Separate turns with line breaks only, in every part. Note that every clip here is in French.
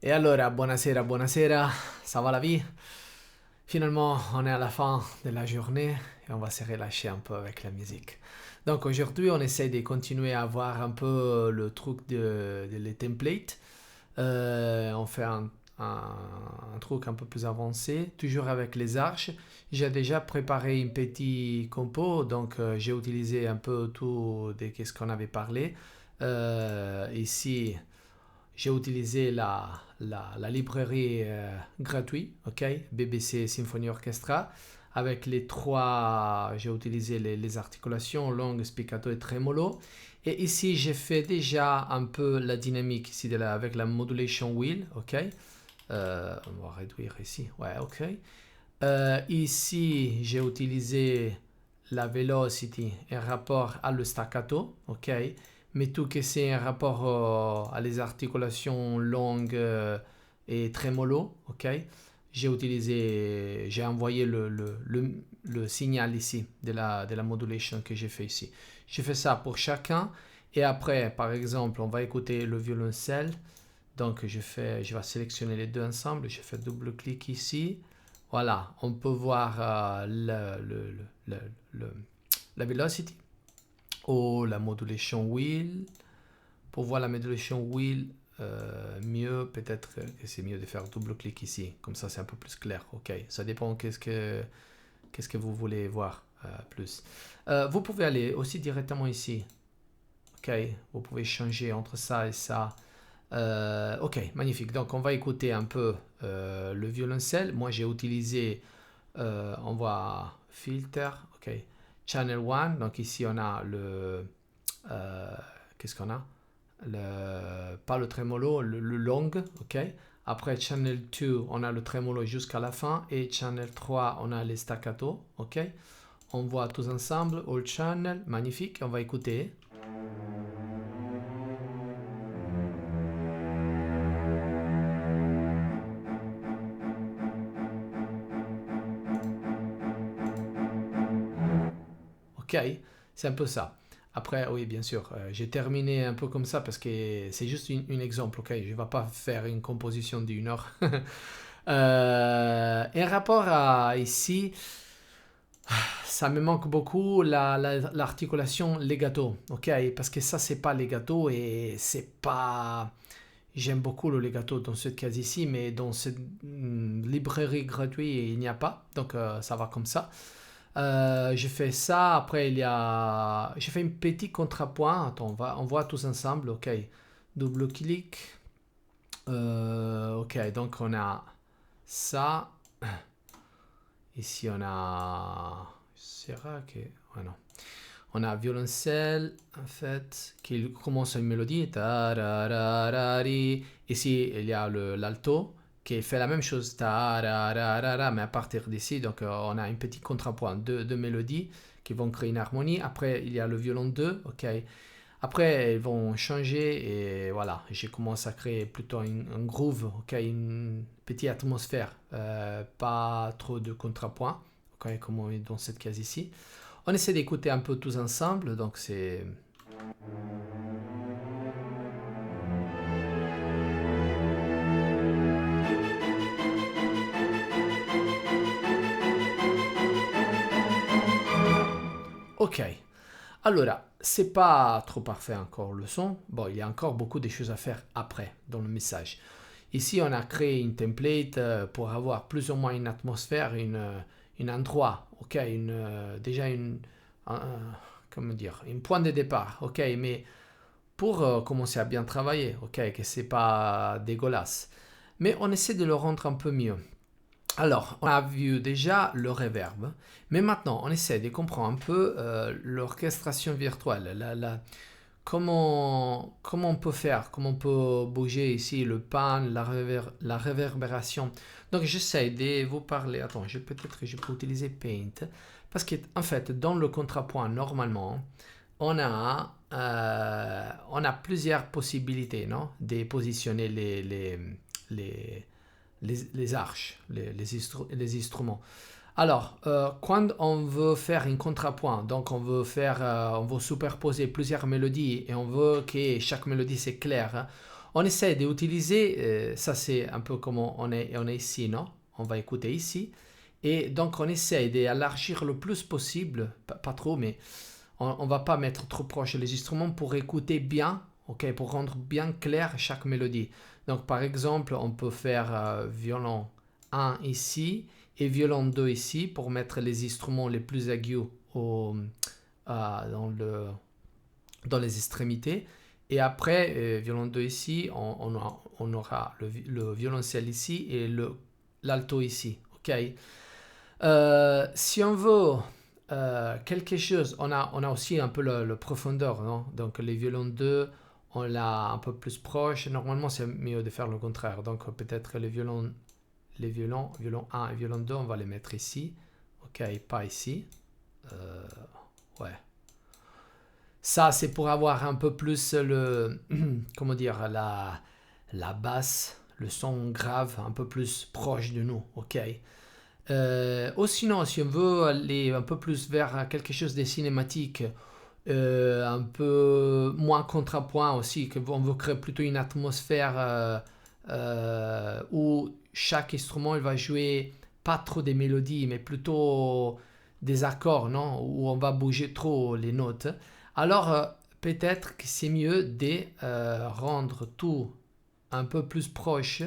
Et allora, buonasera, buonasera, ça va la vie? Finalement, on est à la fin de la journée et on va se relâcher un peu avec la musique. Donc aujourd'hui, on essaie de continuer à voir un peu le truc de les templates. On fait un truc un peu plus avancé, toujours avec les arches. J'ai déjà préparé une petite compo, donc j'ai utilisé un peu tout de ce qu'on avait parlé. Ici, j'ai utilisé la librairie gratuite, ok, BBC Symphony Orchestra. Avec les trois, j'ai utilisé les articulations longues, spiccato et tremolo. Et ici, j'ai fait déjà un peu la dynamique ici avec la modulation wheel, ok. On va réduire ici, ouais, ok. Ici, j'ai utilisé la velocity en rapport à le staccato, ok. Mais tout que c'est un rapport à les articulations longues et trémolo, ok. J'ai envoyé le signal ici de la modulation que j'ai fait ici. J'ai fait ça pour chacun. Et après, par exemple, on va écouter le violoncelle. Donc, je vais sélectionner les deux ensemble. Je fais double-clic ici. Voilà, on peut voir le- la velocity ou la modulation wheel. Pour voir la modulation wheel, mieux, peut-être que c'est mieux de faire double-clic ici. Comme ça, c'est un peu plus clair. Ok, ça dépend qu'est-ce que vous voulez voir plus. Vous pouvez aller aussi directement ici. Ok, vous pouvez changer entre ça et ça. Ok, magnifique. Donc, on va écouter un peu le violoncelle. Moi, j'ai utilisé, on voit filter, ok, channel 1. Donc, ici, on a euh, qu'est-ce qu'on a? Pas le tremolo, le long, ok. Après, channel 2, on a le tremolo jusqu'à la fin. Et channel 3, on a les staccato, ok. On voit tous ensemble, all channel, magnifique. On va écouter. Ok, c'est un peu ça. Après, oui, bien sûr, j'ai terminé un peu comme ça parce que c'est juste une exemple, ok? Je ne vais pas faire une composition d'une heure. En rapport à ici, ça me manque beaucoup l'articulation legato, ok? Parce que ça, c'est pas legato et c'est pas... J'aime beaucoup le legato dans ce cas ici, mais dans cette librairie gratuite, il n'y a pas. Donc, ça va comme ça. J'ai fait ça. Après, j'ai fait un petit contrapoint. Attends, on voit tous ensemble. Ok. Double clic. Ok, donc on a ça. Ici, on a. Sera que. Ouais, non. On a violoncelle, en fait, qui commence une mélodie. Tarararari. Ici, il y a l'alto qui fait la même chose. Tarararara, mais à partir d'ici, donc on a un petit contrapoint, deux mélodies qui vont créer une harmonie. Après, il y a le violon 2, ok. Après, ils vont changer et voilà, j'ai commencé à créer plutôt un groove, ok, une petite atmosphère, pas trop de contrapoint, ok, comme on est dans cette case ici. On essaie d'écouter un peu tous ensemble, donc c'est... Ok. Allora, c'est pas trop parfait encore le son. Bon, il y a encore beaucoup de choses à faire après dans le message. Ici, on a créé une template pour avoir plus ou moins une atmosphère, une endroit, ok, déjà comment dire, un point de départ, ok, mais pour commencer à bien travailler, ok, que c'est pas dégueulasse. Mais on essaie de le rendre un peu mieux. Alors, on a vu déjà le reverb, mais maintenant on essaie de comprendre un peu l'orchestration virtuelle, comment on peut faire, comment on peut bouger ici le pan, la réverbération. Donc j'essaie de vous parler, attends, peut-être que je peux utiliser Paint, parce qu'en fait, dans le contrapoint, normalement, on a plusieurs possibilités, non, de positionner les, les arches, les instruments. Alors, quand on veut faire un contrapoint, donc on veut superposer plusieurs mélodies et on veut que chaque mélodie c'est clair, hein, On essaie d'utiliser, ça c'est un peu comme on est ici, non? On va écouter ici. Et donc on essaie d'élargir le plus possible, pas trop, mais on ne va pas mettre trop proche les instruments pour écouter bien, ok, pour rendre bien clair chaque mélodie. Donc par exemple, on peut faire violon 1 ici et violon 2 ici pour mettre les instruments les plus aigus dans les extrémités. Et après, violon 2 ici, on aura le violoncelle ici et l'alto ici. Ok. Si on veut quelque chose, on a aussi un peu le profondeur, non? Donc les violons 2, on l'a un peu plus proche. Normalement, c'est mieux de faire le contraire. Donc peut-être violon 1 et violon 2, on va les mettre ici. Ok, pas ici. Ouais. Ça, c'est pour avoir un peu plus comment dire, la basse, le son grave, un peu plus proche de nous. Ok. Ou sinon, si on veut aller un peu plus vers quelque chose de cinématique, un peu moins contrapoint aussi, qu'on veut créer plutôt une atmosphère où chaque instrument il va jouer pas trop des mélodies, mais plutôt des accords, non? Où on va bouger trop les notes. Alors, peut-être que c'est mieux de rendre tout un peu plus proche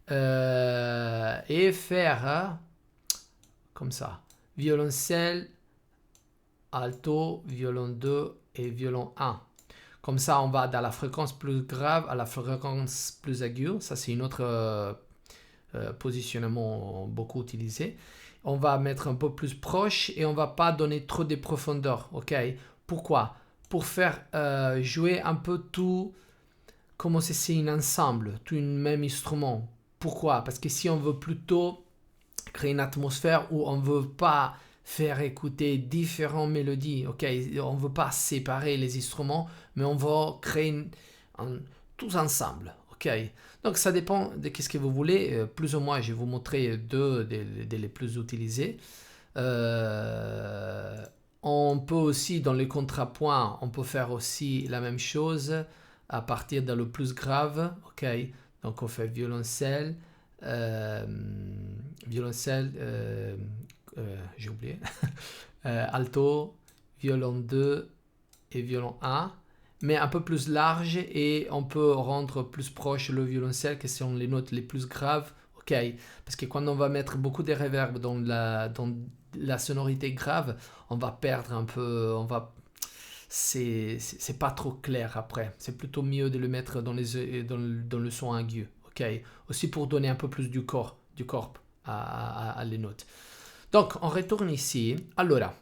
et faire comme ça. Violoncelle, alto, violon 2 et violon 1. Comme ça, on va dans la fréquence plus grave à la fréquence plus aiguë. Ça, c'est une autre positionnement beaucoup utilisé. On va mettre un peu plus proche et on va pas donner trop de profondeur. Ok? Pourquoi? Pour faire jouer un peu tout comme si c'est un ensemble, tout un même instrument. Pourquoi? Parce que si on veut plutôt créer une atmosphère où on ne veut pas faire écouter différentes mélodies, ok? On ne veut pas séparer les instruments, mais on veut créer tous ensemble, ok? Donc ça dépend de ce que vous voulez. Plus ou moins, je vais vous montrer deux des les plus utilisés. On peut aussi, dans les contrapoints, on peut faire aussi la même chose à partir de le plus grave, ok? Donc on fait violoncelle, j'ai oublié, alto, violon 2 et violon 1, mais un peu plus large et on peut rendre plus proche le violoncelle que sont les notes les plus graves, ok? Parce que quand on va mettre beaucoup de reverb dans la sonorité grave, on va perdre un peu, c'est pas trop clair après. C'est plutôt mieux de le mettre dans le son aigu. Okay. Aussi pour donner un peu plus du corps à les notes. Donc, on retourne ici. Alors,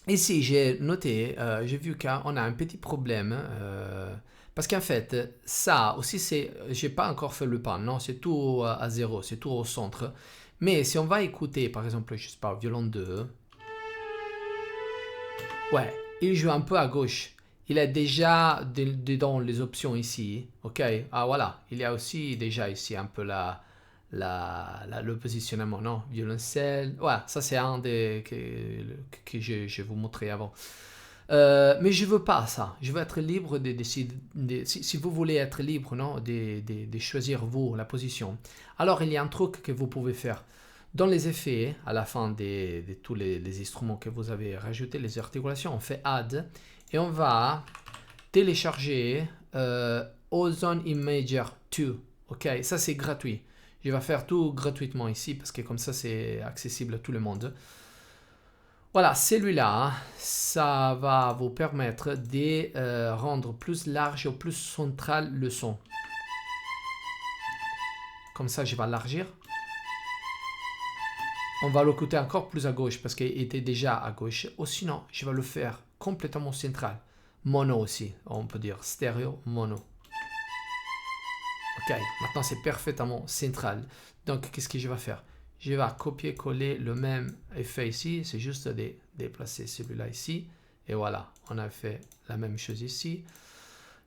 ici, j'ai noté, j'ai vu qu'on a un petit problème. Parce qu'en fait, ça aussi, j'ai pas encore fait le pan. Non, c'est tout à zéro, c'est tout au centre. Mais si on va écouter, par exemple, je sais pas, violon 2. Ouais, il joue un peu à gauche. Il a déjà dedans les options ici. Ok, ah voilà, il y a aussi déjà ici un peu le positionnement, non? Violoncelle. Ouais, ça c'est un des que je vous montrais avant. Mais je veux pas ça. Je veux être libre de décider. Si vous voulez être libre, non, de choisir vous la position. Alors il y a un truc que vous pouvez faire. Dans les effets, à la fin de tous les instruments que vous avez rajoutés, les articulations, on fait Add et on va télécharger Ozone Imager 2. Ok, ça c'est gratuit. Je vais faire tout gratuitement ici parce que comme ça c'est accessible à tout le monde. Voilà, celui-là, ça va vous permettre de rendre plus large ou plus central le son. Comme ça, je vais élargir. On va l'écouter encore plus à gauche parce qu'il était déjà à gauche. Ou sinon, je vais le faire complètement central. Mono aussi, on peut dire stéréo, mono. Ok, maintenant c'est parfaitement central. Donc, qu'est-ce que je vais faire? Je vais copier-coller le même effet ici. C'est juste de déplacer celui-là ici. Et voilà, on a fait la même chose ici.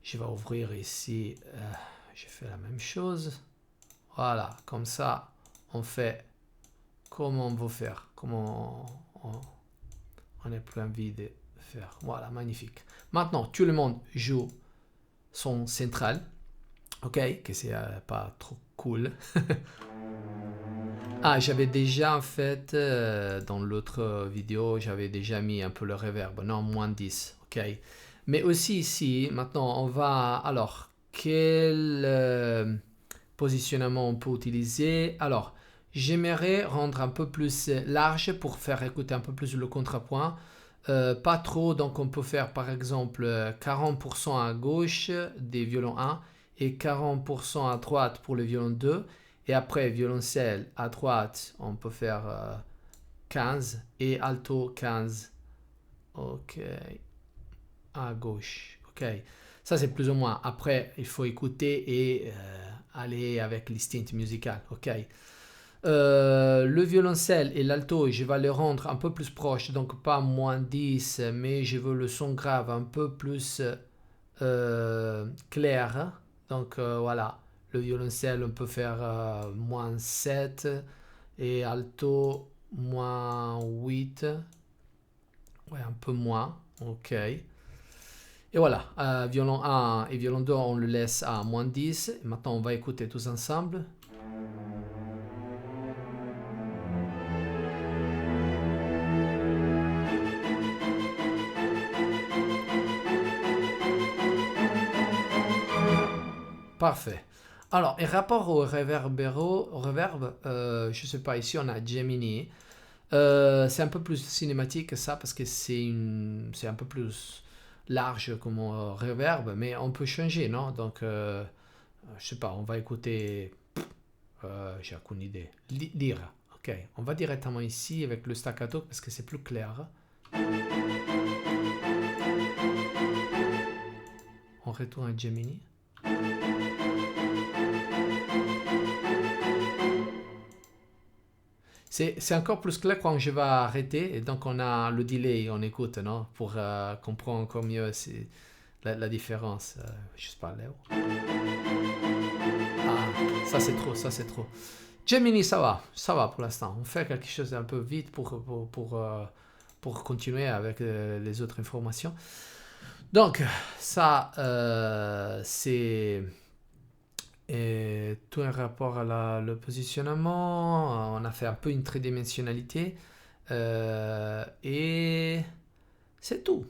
Je vais ouvrir ici. Je fais la même chose. Voilà, comme ça, on fait comme on veut faire. Comment on n'a plus envie de faire. Voilà, magnifique. Maintenant, tout le monde joue son central. ok, que c'est pas trop cool. Ah, j'avais déjà en fait, dans l'autre vidéo, j'avais déjà mis un peu le reverb, non, moins 10, ok. Mais aussi ici, maintenant, on va, alors, quel positionnement on peut utiliser? Alors, j'aimerais rendre un peu plus large pour faire écouter un peu plus le contrepoint. Pas trop, donc on peut faire par exemple 40% à gauche des violons 1 et 40% à droite pour le violon 2. Et après, violoncelle à droite, on peut faire 15 et alto 15. Ok. À gauche. Ok. Ça, c'est plus ou moins. Après, il faut écouter et aller avec l'instinct musical. Ok. Le violoncelle et l'alto, je vais les rendre un peu plus proches, donc pas moins 10, mais je veux le son grave un peu plus clair. Donc voilà, le violoncelle, on peut faire moins 7 et alto moins 8. Ouais, un peu moins. Ok. Et voilà, violon 1 et violon 2, on le laisse à moins 10. Et maintenant, on va écouter tous ensemble. Parfait. Alors, et rapport au reverbero, au reverb, je sais pas, ici on a Gemini. C'est un peu plus cinématique que ça parce que c'est un peu plus large comme reverb, mais on peut changer, non? Donc, je sais pas, on va écouter, j'ai aucune idée. Lire, ok. On va directement ici avec le staccato parce que c'est plus clair. On retourne à Gemini. C'est encore plus clair quand je vais arrêter et donc on a le delay, on écoute, non? Pour comprendre encore mieux la différence. Je sais pas, Léo. Ah, ça c'est trop, ça c'est trop. Gemini, ça va pour l'instant. On fait quelque chose d'un peu vite pour continuer avec les autres informations. Donc, ça, c'est tout un rapport à le positionnement. On a fait un peu une tridimensionnalité. Et c'est tout.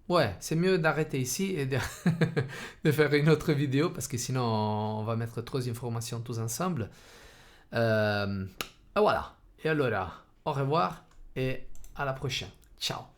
Ouais, c'est mieux d'arrêter ici et de faire une autre vidéo parce que sinon on va mettre trop d'informations tous ensemble. Et voilà. Et alors, au revoir et à la prochaine. Ciao.